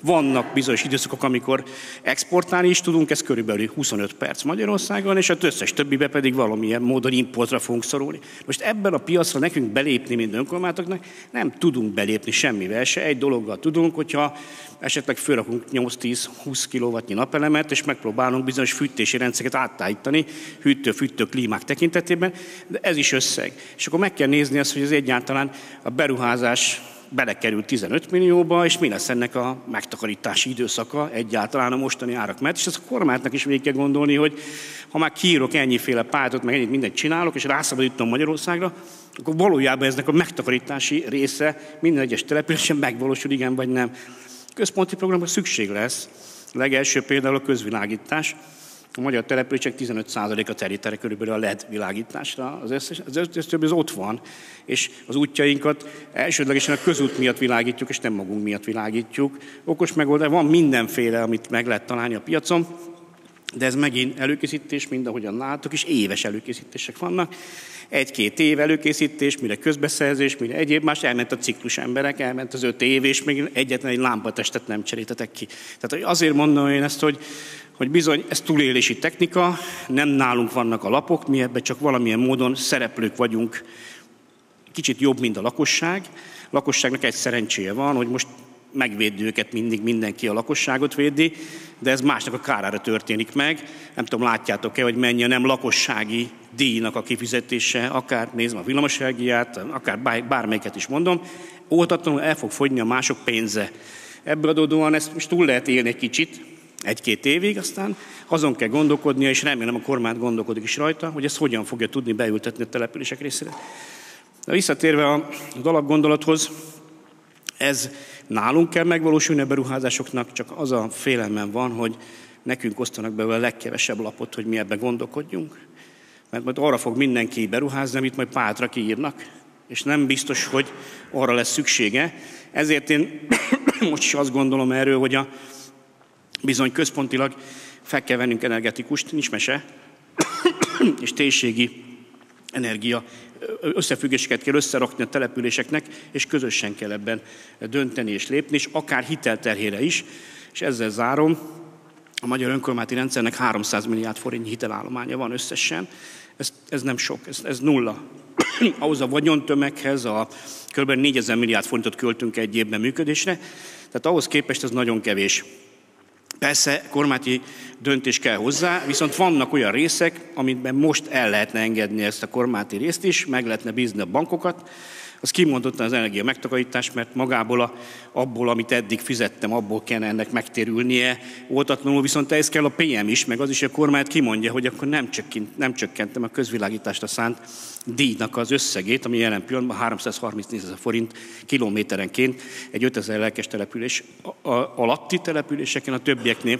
Vannak bizonyos időszakok, amikor exportálni is tudunk, ez körülbelül 25 perc Magyarországon, és az összes többibe pedig valamilyen módon importra fogunk szorulni. Most ebben a piacra nekünk belépni, mint önkormányzatoknak, nem tudunk belépni semmivel se. Egy dologgal tudunk, hogyha esetleg fölrakunk 8-10-20 kW napelemet, és megpróbálunk bizonyos fűtési rendszereket átállítani, hűtő klímák tekintetében, de ez is összeg. És akkor meg kell nézni azt, hogy ez egyáltalán a beruházás belekerül 15 millióba, és mi lesz ennek a megtakarítási időszaka egyáltalán a mostani árak mellett. És ezt a kormánynak is végig kell gondolni, hogy ha már kiírok ennyiféle pályázatot, meg ennyit mindent csinálok, és rászabadítom Magyarországra, akkor valójában eznek a megtakarítási része minden egyes településen megvalósul, igen vagy nem. Központi programra szükség lesz. A legelső például a közvilágítás. A magyar települések 15%-a terítene körülbelül a LED világításra. Az többi az ott van, és az útjainkat elsődlegesen a közút miatt világítjuk, és nem magunk miatt világítjuk. Okos megoldás, van mindenféle, amit meg lehet találni a piacon, de ez megint előkészítés, mind ahogyan látok, és éves előkészítések vannak. 1-2 év előkészítés, mire közbeszerzés, mire egyéb más, elment a ciklus emberek, elment az 5 év, és még egyetlen egy lámpatestet nem cseréltetek ki. Tehát azért mondom én ezt, hogy bizony ez túlélési technika, nem nálunk vannak a lapok, mi ebben csak valamilyen módon szereplők vagyunk, kicsit jobb, mint a lakosság. A lakosságnak egy szerencséje van, hogy most megvédi őket mindig, mindenki a lakosságot védi, de ez másnak a kárára történik meg. Nem tudom, látjátok-e, hogy mennyi a nem lakossági díjnak a kifizetése, akár nézem a villamosenergiát, akár bármelyiket is mondom, óhatatlanul el fog fogyni a mások pénze. Ebből adódóan ezt most túl lehet élni egy kicsit, 1-2 évig, aztán azon kell gondolkodnia, és remélem a kormány gondolkodik is rajta, hogy ezt hogyan fogja tudni beültetni a települések részére. De visszatérve az alapgondolathoz, ez nálunk kell megvalósulni a beruházásoknak, csak az a félelmem van, hogy nekünk osztanak belőle a legkevesebb lapot, hogy mi ebbe gondolkodjunk. Mert majd arra fog mindenki beruházni, amit majd pályátra kiírnak, és nem biztos, hogy arra lesz szüksége. Ezért én most is azt gondolom erről, hogy bizony központilag fel kell vennünk energetikust, nincs mese, és térségi energia összefüggéseket kell összerakni a településeknek, és közösen kell ebben dönteni és lépni, és akár hitelterhére is, és ezzel zárom, a magyar önkormányzati rendszernek 300 milliárd forintnyi hitelállománya van összesen, ez nem sok, ez nulla. Ahhoz a vagyontömeghez a kb. 4000 milliárd forintot költünk egy évben működésre, tehát ahhoz képest ez nagyon kevés. Persze kormányzati döntés kell hozzá, viszont vannak olyan részek, amiben most el lehetne engedni ezt a kormányzati részt is, meg lehetne bízni a bankokat. Az kimondottan az energia megtakarítás, mert magából, abból, amit eddig fizettem, abból kellene ennek megtérülnie oltatlanul, viszont ehhez kell a PM is, meg az is, hogy a kormány kimondja, hogy akkor nem csökkentem a közvilágításra szánt díjnak az összegét, ami jelen pillanatban 334 000 forint kilométerenként egy 5000 lelkes település alatti településeken, a többieknél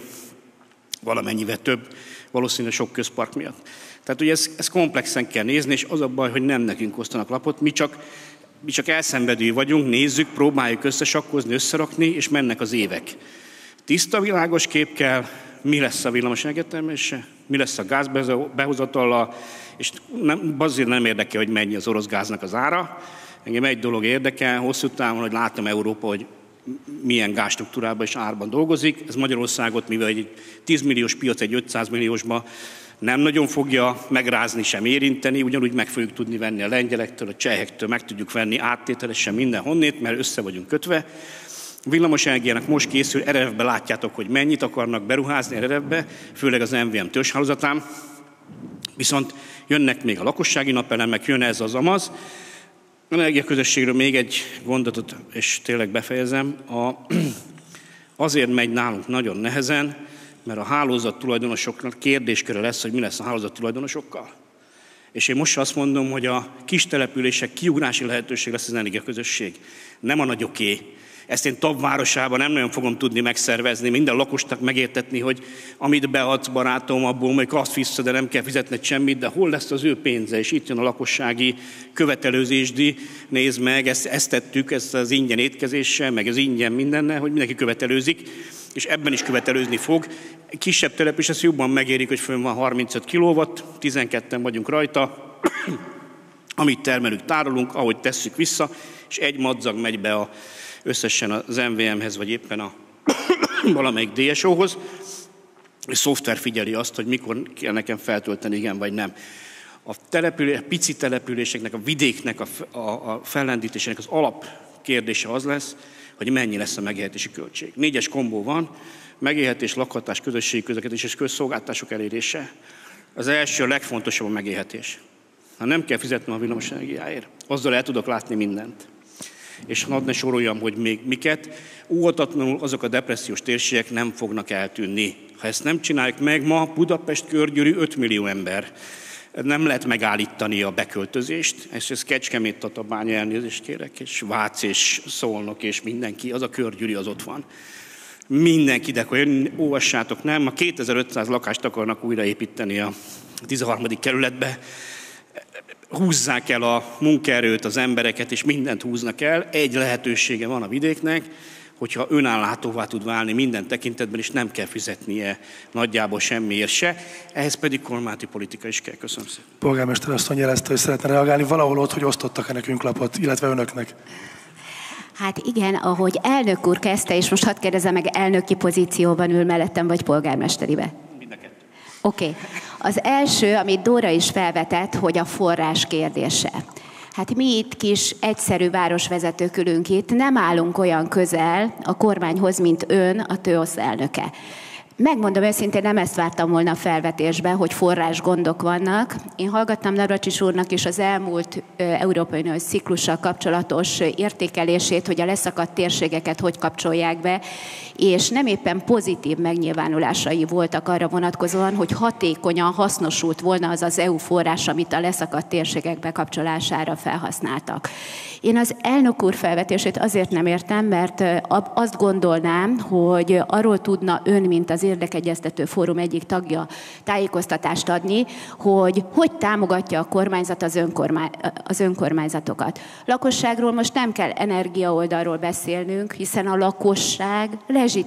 valamennyivel több, valószínűleg sok közpark miatt. Tehát ugye ezt komplexen kell nézni, és az a baj, hogy nem nekünk osztanak lapot, mi csak elszenvedői vagyunk, nézzük, próbáljuk összesakkozni, összerakni, és mennek az évek. Tiszta, világos kép kell, mi lesz a villamosenergia termelése, mi lesz a gázbehozatallal, és azért nem érdekel, hogy mennyi az orosz gáznak az ára. Engem egy dolog érdekel, hosszú távon, hogy látom Európa, hogy milyen gázstruktúrában és árban dolgozik. Ez Magyarországot, mivel egy 10 milliós piac egy 500 milliósba nem nagyon fogja megrázni, sem érinteni, ugyanúgy meg fogjuk tudni venni a lengyelektől, a csehektől, meg tudjuk venni áttételesen mindenhonnét, mert össze vagyunk kötve. A villamosenergiának most készül, RRF-be látjátok, hogy mennyit akarnak beruházni RRF-be, főleg az MVM törzshálózatán. Viszont jönnek még a lakossági napelemek, jön ez az AMAZ. Energiaközösségről még egy gondolatot, és tényleg befejezem. Azért megy nálunk nagyon nehezen, mert a hálózat tulajdonosoknak kérdésköre lesz, hogy mi lesz a hálózat tulajdonosokkal. És én most azt mondom, hogy a kis települések kiugrási lehetőség lesz az energiaközösség, nem a nagyoké. Ezt én Tab városában nem nagyon fogom tudni megszervezni, minden lakosnak megértetni, hogy amit beadsz, barátom, abból majd azt vissza, de nem kell fizetned semmit, de hol lesz az ő pénze, és itt jön a lakossági követelőzésdíj, nézd meg, ezt tettük, ezt az ingyen étkezéssel, meg az ingyen mindennel, hogy mindenki követelőzik, és ebben is követelőzni fog. Kisebb település, ezt jobban megérik, hogy fönn van 35 kW, 12-en vagyunk rajta, amit termelünk, tárolunk, ahogy tesszük vissza, és egy madzag megy be összesen az MVM-hez, vagy éppen a valamelyik DSO-hoz, és szoftver figyeli azt, hogy mikor kell nekem feltölteni, igen vagy nem. A pici településeknek, a vidéknek, a fellendítésének az alapkérdése az lesz, hogy mennyi lesz a megélhetési költség. 4-es kombó van, megélhetés, lakhatás, közösségi közlekedés és közszolgáltatások elérése. Az első, a legfontosabb a megélhetés. Ha nem kell fizetnem a villamosenergiáért, azzal el tudok látni mindent. És hadd ne soroljam, hogy még miket, óhatatlanul azok a depressziós térségek nem fognak eltűnni. Ha ezt nem csináljuk meg, ma Budapest körgyűrű 5 millió ember. Nem lehet megállítani a beköltözést, és ez Kecskemét, Tatabánya, elnézést kérek, és Vác és Szolnok, és mindenki, az a körgyűrű az ott van. Mindenki, de akkor olvassátok, nem? A 2500 lakást akarnak újraépíteni a 13. kerületbe. Húzzák el a munkaerőt, az embereket, és mindent húznak el. Egy lehetősége van a vidéknek, hogyha önállátóvá tud válni minden tekintetben, és nem kell fizetnie nagyjából semmiért se. Ehhez pedig kormányzati politika is kell. Köszönöm szépen. Polgármester asszony jelezte, hogy szeretne reagálni valahol ott, hogy osztottak-e nekünk lapot, illetve önöknek. Hát igen, ahogy elnök úr kezdte, és most hadd kérdezem meg, elnöki pozícióban ül mellettem, vagy polgármesteribe? Oké. Az első, amit Dóra is felvetett, hogy a forrás kérdése. Hát mi itt kis egyszerű városvezetők ülünk itt, nem állunk olyan közel a kormányhoz, mint ön, a TÖOSZ elnöke. Megmondom őszintén, nem ezt vártam volna a felvetésbe, hogy forrásgondok vannak. Én hallgattam Navracsics úrnak is az elmúlt Európai Uniós ciklussal kapcsolatos értékelését, hogy a leszakadt térségeket hogy kapcsolják be, és nem éppen pozitív megnyilvánulásai voltak arra vonatkozóan, hogy hatékonyan hasznosult volna az az EU forrás, amit a leszakadt térségek bekapcsolására felhasználtak. Én az elnök úr felvetését azért nem értem, mert azt gondolnám, hogy arról tudna ön, mint az Érdekegyeztető Fórum egyik tagja tájékoztatást adni, hogy támogatja a kormányzat az önkormányzatokat. Lakosságról most nem kell energia oldalról beszélnünk, hiszen a lakosság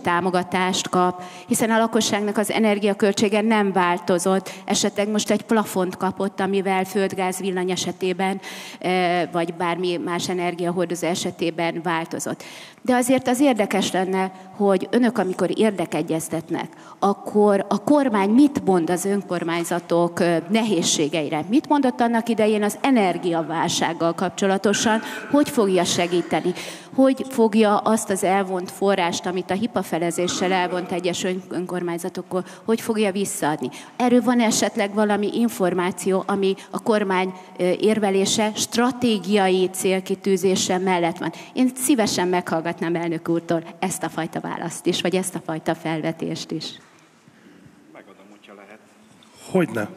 támogatást kap, hiszen a lakosságnak az energiaköltsége nem változott, esetleg most egy plafont kapott, amivel földgáz, villany esetében, vagy bármi más energiahordozó esetében változott. De azért az érdekes lenne, hogy önök, amikor érdekegyeztetnek, akkor a kormány mit mond az önkormányzatok nehézségeire? Mit mondott annak idején az energiaválsággal kapcsolatosan? Hogy fogja segíteni? hogy fogja azt az elvont forrást, amit a hipafelezéssel elvont egyes önkormányzatokkal, hogy fogja visszaadni. Erről van esetleg valami információ, ami a kormány érvelése stratégiai célkitűzése mellett van. Én szívesen meghallgatnám elnök úrtól ezt a fajta választ is, vagy ezt a fajta felvetést is. Megadom, hogyha lehet. Hogyne?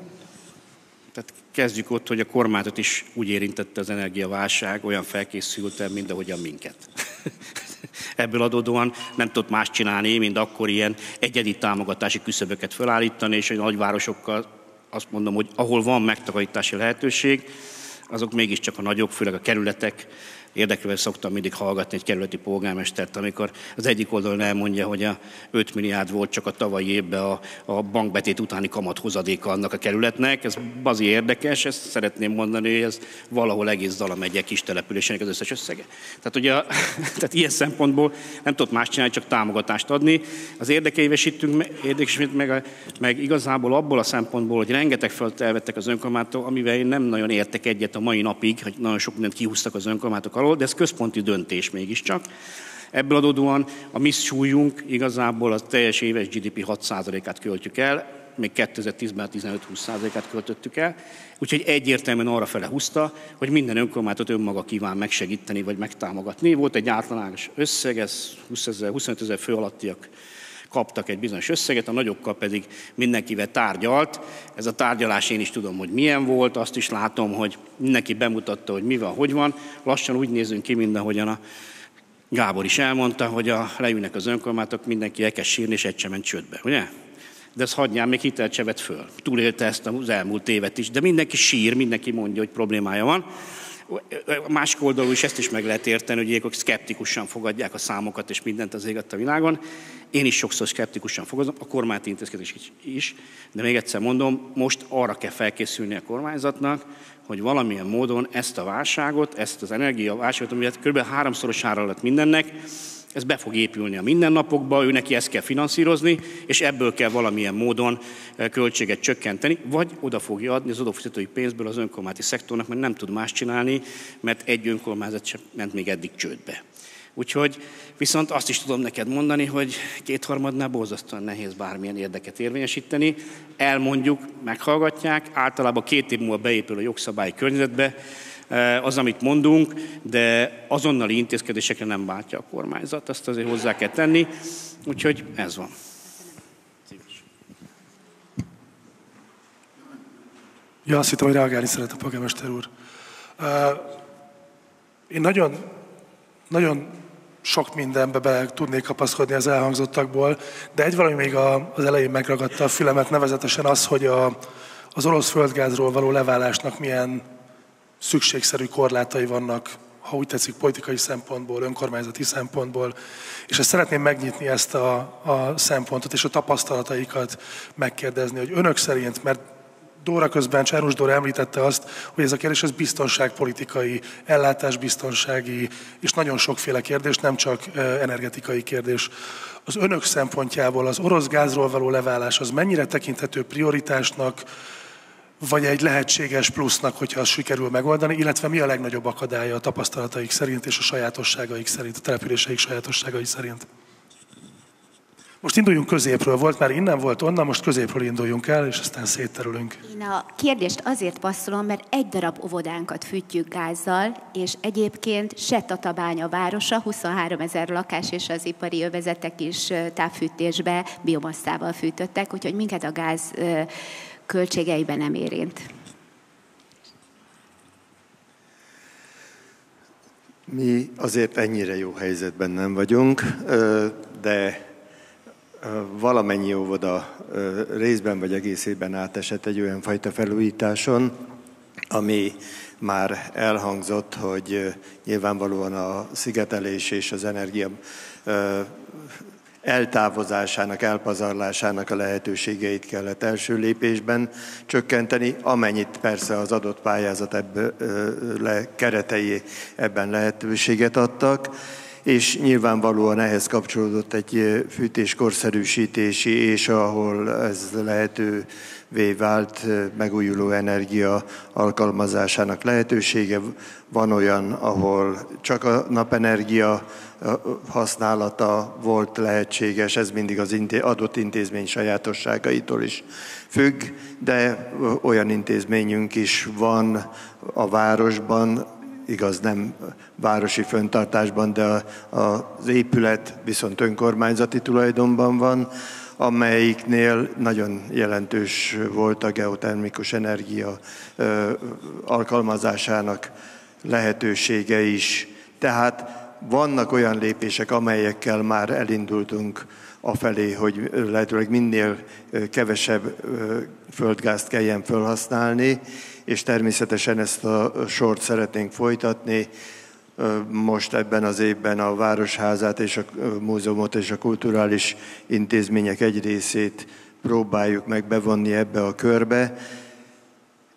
Tehát kezdjük ott, hogy a kormányzat is úgy érintette az energiaválság, olyan felkészülten, mint ahogyan minket. Ebből adódóan nem tudott más csinálni, mint akkor ilyen egyedi támogatási küszöböket felállítani, és a nagyvárosokkal azt mondom, hogy ahol van megtakarítási lehetőség, azok mégiscsak a nagyok, főleg a kerületek. Érdekelve szoktam mindig hallgatni egy kerületi polgármestert, amikor az egyik oldalon elmondja, hogy a 5 milliárd volt csak a tavalyi évben a bankbetét utáni kamat-hozadéka annak a kerületnek. Ez bazi érdekes, ezt szeretném mondani, hogy ez valahol egész Zala megye kis településének az összes összege. Tehát, ugye, tehát ilyen szempontból nem tudott más csinálni, csak támogatást adni. Az érdekesítünk meg igazából abból a szempontból, hogy rengeteg feladatot elvettek az önkormányzatok, amivel én nem nagyon értek egyet a mai napig, hogy nagyon sok mindent kihúztak az önkormányzatok alól, de ez központi döntés mégiscsak. Ebből adódóan a mi súlyunk igazából a teljes éves GDP 6%-át költjük el, még 2010-ben 15-20%-át költöttük el, úgyhogy egyértelműen arra fele húzta, hogy minden önkormányzatot önmaga kíván megsegíteni vagy megtámogatni. Volt egy általános összeg, ez 25 000 fő alattiak kaptak egy bizonyos összeget, a nagyokkal pedig mindenkivel tárgyalt. Ez a tárgyalás én is tudom, hogy milyen volt, azt is látom, hogy mindenki bemutatta, hogy mi van, hogy van. Lassan úgy nézünk ki, mint ahogyan a Gábor is elmondta, hogy leülnek az önkormányzatok, mindenki elkezd sírni, és egy sem ment csődbe, ugye? De ezt hagyján, még hitelt se vett föl. Túlélte ezt az elmúlt évet is, de mindenki sír, mindenki mondja, hogy problémája van. A másik oldalról is ezt is meg lehet érteni, hogy ők szkeptikusan fogadják a számokat és mindent az éget a világon. Én is sokszor szkeptikusan fogadom, a kormányzati intézkedés is, de még egyszer mondom, most arra kell felkészülni a kormányzatnak, hogy valamilyen módon ezt a válságot, ezt az energiaválságot, ami kb. 3-szorosára lett mindennek, ez be fog épülni a mindennapokba, ő neki ezt kell finanszírozni, és ebből kell valamilyen módon költséget csökkenteni, vagy oda fogja adni az adófizetői pénzből az önkormányzati szektornak, mert nem tud más csinálni, mert egy önkormányzat sem ment még eddig csődbe. Úgyhogy viszont azt is tudom neked mondani, hogy 2/3 borzasztóan nehéz bármilyen érdeket érvényesíteni. Elmondjuk, meghallgatják, általában 2 év múlva beépül a jogszabályi környezetbe, az, amit mondunk, de azonnali intézkedésekre nem váltja a kormányzat, azt azért hozzá kell tenni, úgyhogy ez van. Ja, azt hittem, hogy reagálni szeret a polgármester úr. Én nagyon sok mindenbe be tudnék kapaszkodni az elhangzottakból, de egy valami még az elején megragadta a fülemet, nevezetesen az, hogy az orosz földgázról való leválásnak milyen szükségszerű korlátai vannak, ha úgy tetszik, politikai szempontból, önkormányzati szempontból. És ezt szeretném megnyitni ezt a szempontot és a tapasztalataikat megkérdezni, hogy önök szerint, mert Dóra közben, Csárus Dóra említette azt, hogy ez a kérdés ez biztonságpolitikai, ellátásbiztonsági és nagyon sokféle kérdés, nem csak energetikai kérdés. Az önök szempontjából az orosz gázról való leválás az mennyire tekinthető prioritásnak, vagy egy lehetséges plusznak, hogyha azt sikerül megoldani, illetve mi a legnagyobb akadálya a tapasztalataik szerint és a sajátosságaik szerint, a településeik sajátosságai szerint? Most induljunk középről, volt már innen, volt onnan, most középről induljunk el, és aztán szétterülünk. Én a kérdést azért passzolom, mert egy darab óvodánkat fűtjük gázzal, és egyébként se Tatabánya városa, 23 000 lakás és az ipari övezetek is távfűtésbe biomasszával fűtöttek, úgyhogy minket a gáz költségeiben nem érint. Mi azért ennyire jó helyzetben nem vagyunk, de valamennyi óvoda részben vagy egészében átesett egy olyan fajta felújításon, ami már elhangzott, hogy nyilvánvalóan a szigetelés és az energia eltávozásának, elpazarlásának a lehetőségeit kellett első lépésben csökkenteni, amennyit persze az adott pályázat keretei ebben lehetőséget adtak, és nyilvánvalóan ehhez kapcsolódott egy fűtéskorszerűsítési, és ahol ez lehetővé vált, megújuló energia alkalmazásának lehetősége. Van olyan, ahol csak a napenergia használata volt lehetséges, ez mindig az adott intézmény sajátosságaitól is függ, de olyan intézményünk is van a városban, igaz, nem városi fenntartásban, de az épület viszont önkormányzati tulajdonban van, amelyiknél nagyon jelentős volt a geotermikus energia alkalmazásának lehetősége is. Tehát vannak olyan lépések, amelyekkel már elindultunk afelé, hogy lehetőleg minél kevesebb földgázt kelljen felhasználni, és természetesen ezt a sort szeretnénk folytatni. Most ebben az évben a Városházát és a múzeumot és a kulturális intézmények egy részét próbáljuk meg bevonni ebbe a körbe.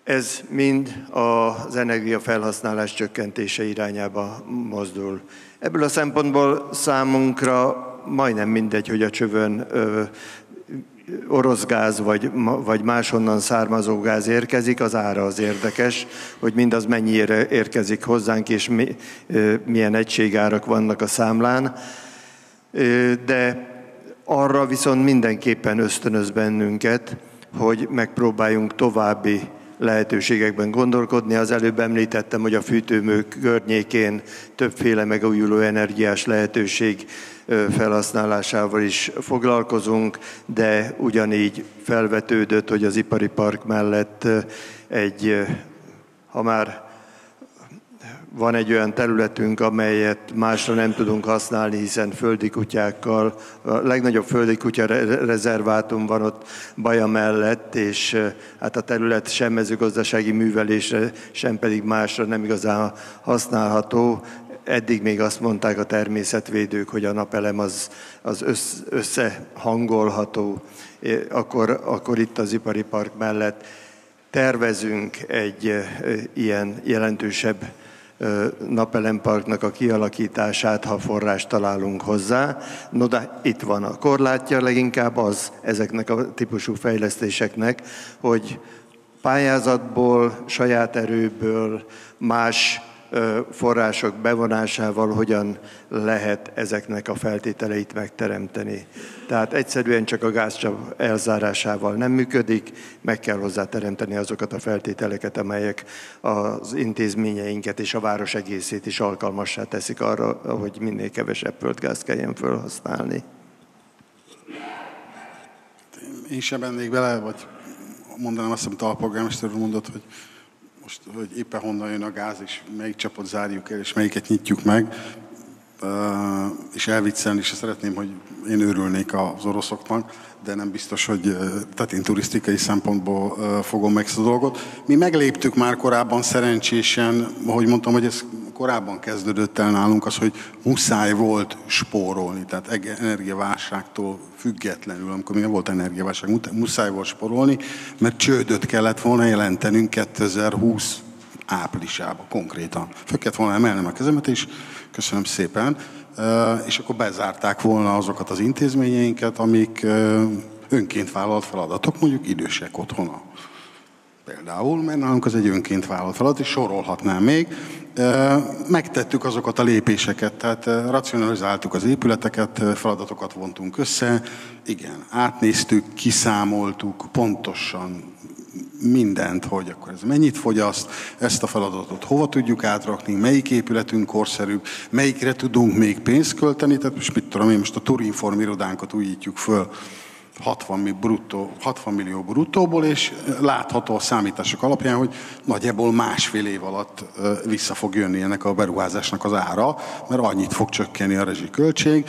Ez mind az energiafelhasználás csökkentése irányába mozdul. Ebből a szempontból számunkra majdnem mindegy, hogy a csövön orosz gáz vagy máshonnan származó gáz érkezik, az ára az érdekes, hogy mindaz mennyire érkezik hozzánk, és milyen egységárak vannak a számlán. De arra viszont mindenképpen ösztönöz bennünket, hogy megpróbáljunk további lehetőségekben gondolkodni. Az előbb említettem, hogy a fűtőműk környékén többféle megújuló energiás lehetőség felhasználásával is foglalkozunk, de ugyanígy felvetődött, hogy az ipari park mellett ha már van egy olyan területünk, amelyet másra nem tudunk használni, hiszen földi kutyákkal, a legnagyobb földi kutya rezervátum van ott Baja mellett, és hát a terület sem mezőgazdasági művelésre, sem pedig másra nem igazán használható. Eddig még azt mondták a természetvédők, hogy a napelem az összehangolható. Akkor itt az ipari park mellett tervezünk egy ilyen jelentősebb napelemparknak a kialakítását, ha forrást találunk hozzá. No, de itt van a korlátja leginkább az ezeknek a típusú fejlesztéseknek, hogy pályázatból, saját erőből, más források bevonásával hogyan lehet ezeknek a feltételeit megteremteni. Tehát egyszerűen csak a gázcsap elzárásával nem működik, meg kell hozzá teremteni azokat a feltételeket, amelyek az intézményeinket és a város egészét is alkalmassá teszik arra, hogy minél kevesebb földgázt kelljen felhasználni. Én sem mennék bele, vagy mondanám azt, amit a alpolgármester úr mondott, hogy éppen honnan jön a gáz, és melyik csapot zárjuk el, és melyiket nyitjuk meg. És elviccelni is szeretném, hogy én örülnék az oroszoknak, de nem biztos, hogy tehát én turisztikai szempontból fogom meg ezt a dolgot. Mi megléptük már korábban szerencsésen, ahogy mondtam, hogy ez korábban kezdődött el nálunk az, hogy muszáj volt spórolni, tehát energiaválságtól függetlenül, amikor még nem volt energiaválság, muszáj volt spórolni, mert csődöt kellett volna jelentenünk 2020 áprilisában konkrétan. Föl kellett volna emelnem a kezemet, és köszönöm szépen, és akkor bezárták volna azokat az intézményeinket, amik önként vállalt feladatok, mondjuk idősek otthona. Például, mert nálunk az egy önként vállalt feladat, és sorolhatnám még. Megtettük azokat a lépéseket, tehát racionalizáltuk az épületeket, feladatokat vontunk össze, igen, átnéztük, kiszámoltuk pontosan mindent, hogy akkor ez mennyit fogyaszt, ezt a feladatot hova tudjuk átrakni, melyik épületünk korszerűbb, melyikre tudunk még pénzt költeni, tehát most mit tudom én, most a Turinform irodánkat újítjuk föl 60 millió bruttóból, és látható a számítások alapján, hogy nagyjából másfél év alatt vissza fog jönni ennek a beruházásnak az ára, mert annyit fog csökkenni a rezsiköltség.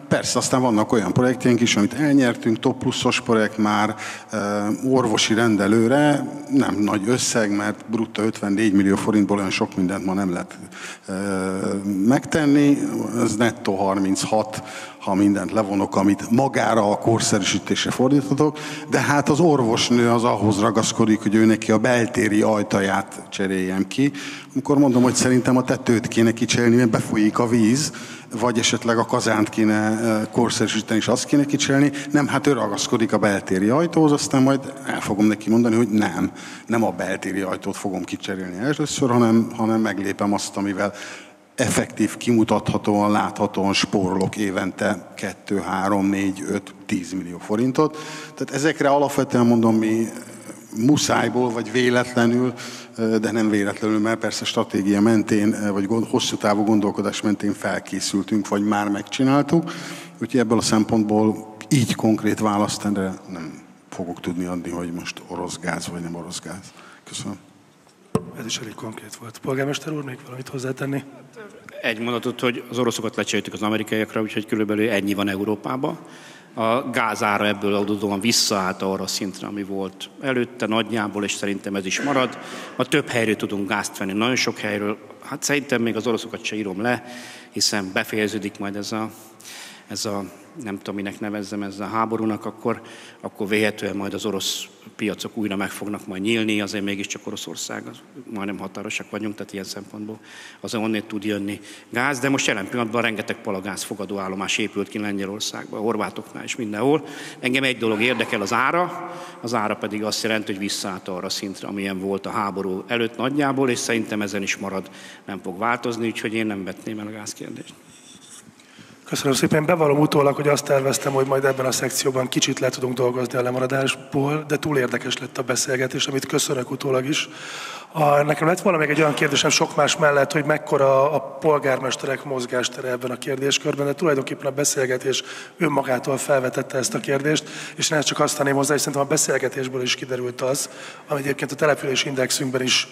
Persze, aztán vannak olyan projektjeink is, amit elnyertünk, top pluszos projekt már orvosi rendelőre, nem nagy összeg, mert brutto 54 millió forintból olyan sok mindent ma nem lehet megtenni, ez nettó 36, ha mindent levonok, amit magára a korszerűsítésre fordíthatok, de hát az orvosnő az ahhoz ragaszkodik, hogy ő neki a beltéri ajtaját cseréljem ki. Amikor mondom, hogy szerintem a tetőt kéne kicserélni, mert befolyik a víz, vagy esetleg a kazánt kéne korszerűsíteni, és azt kéne kicserélni. Nem, hát ő ragaszkodik a beltéri ajtóhoz, aztán majd el fogom neki mondani, hogy nem a beltéri ajtót fogom kicserélni elsőször, hanem meglépem azt, amivel effektív, kimutathatóan, láthatóan spórolok évente 2, 3, 4, 5, 10 millió forintot. Tehát ezekre alapvetően mondom, mi muszájból, vagy véletlenül, de nem véletlenül, mert persze stratégia mentén, vagy hosszú távú gondolkodás mentén felkészültünk, vagy már megcsináltuk. Úgyhogy ebből a szempontból így konkrét választ erre nem fogok tudni adni, hogy most orosz gáz, vagy nem orosz gáz. Köszönöm. Ez is elég konkrét volt. Polgármester úr, még valamit hozzátenni? Egy mondatot, hogy az oroszokat lecseréltük az amerikaiakra, úgyhogy körülbelül ennyi van Európában. A gázára ebből adódóan visszaállt arra a szintre, ami volt előtte nagyjából, és szerintem ez is marad. Ma több helyről tudunk gázt venni, nagyon sok helyről. Hát szerintem még az oroszokat se írom le, hiszen befejeződik majd ez a nem tudom, minek nevezzem, ez a háborúnak, akkor véhetően majd az orosz piacok újra meg fognak majd nyílni, azért mégiscsak Oroszország, majdnem határosak vagyunk, tehát ilyen szempontból az onnét tud jönni gáz, de most jelen pillanatban rengeteg palagáz fogadóállomás épült ki Lengyelországban, a horvátoknál is mindenhol. Engem egy dolog érdekel, az ára pedig azt jelenti, hogy visszaállt arra szintre, amilyen volt a háború előtt nagyjából, és szerintem ezen is marad, nem fog változni, úgyhogy én nem vetném el a gázkérdést. Köszönöm szépen. Bevallom utólag, hogy azt terveztem, hogy majd ebben a szekcióban kicsit le tudunk dolgozni a lemaradásból, de túl érdekes lett a beszélgetés, amit köszönök utólag is. Nekem lett volna még egy olyan kérdésem sok más mellett, hogy mekkora a polgármesterek mozgástere ebben a kérdéskörben, de tulajdonképpen a beszélgetés önmagától felvetette ezt a kérdést, és én ezt csak azt tenném hozzá, hogy szerintem a beszélgetésből is kiderült az, ami egyébként a település indexünkben is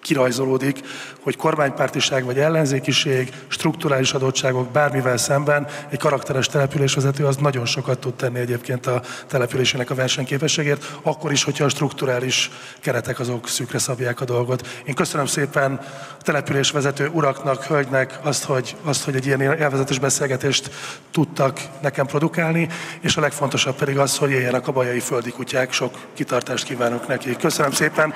kirajzolódik, hogy kormánypártiság vagy ellenzékiség, strukturális adottságok bármivel szemben egy karakteres településvezető az nagyon sokat tud tenni egyébként a településének a versenyképességért, akkor is, hogyha a strukturális keretek azok szűkre szabják a dolgot. Én köszönöm szépen a településvezető uraknak, hölgynek azt, hogy egy ilyen élvezetes beszélgetést tudtak nekem produkálni, és a legfontosabb pedig az, hogy éljenek a bajai földi kutyák. Sok kitartást kívánok nekik. Köszönöm szépen!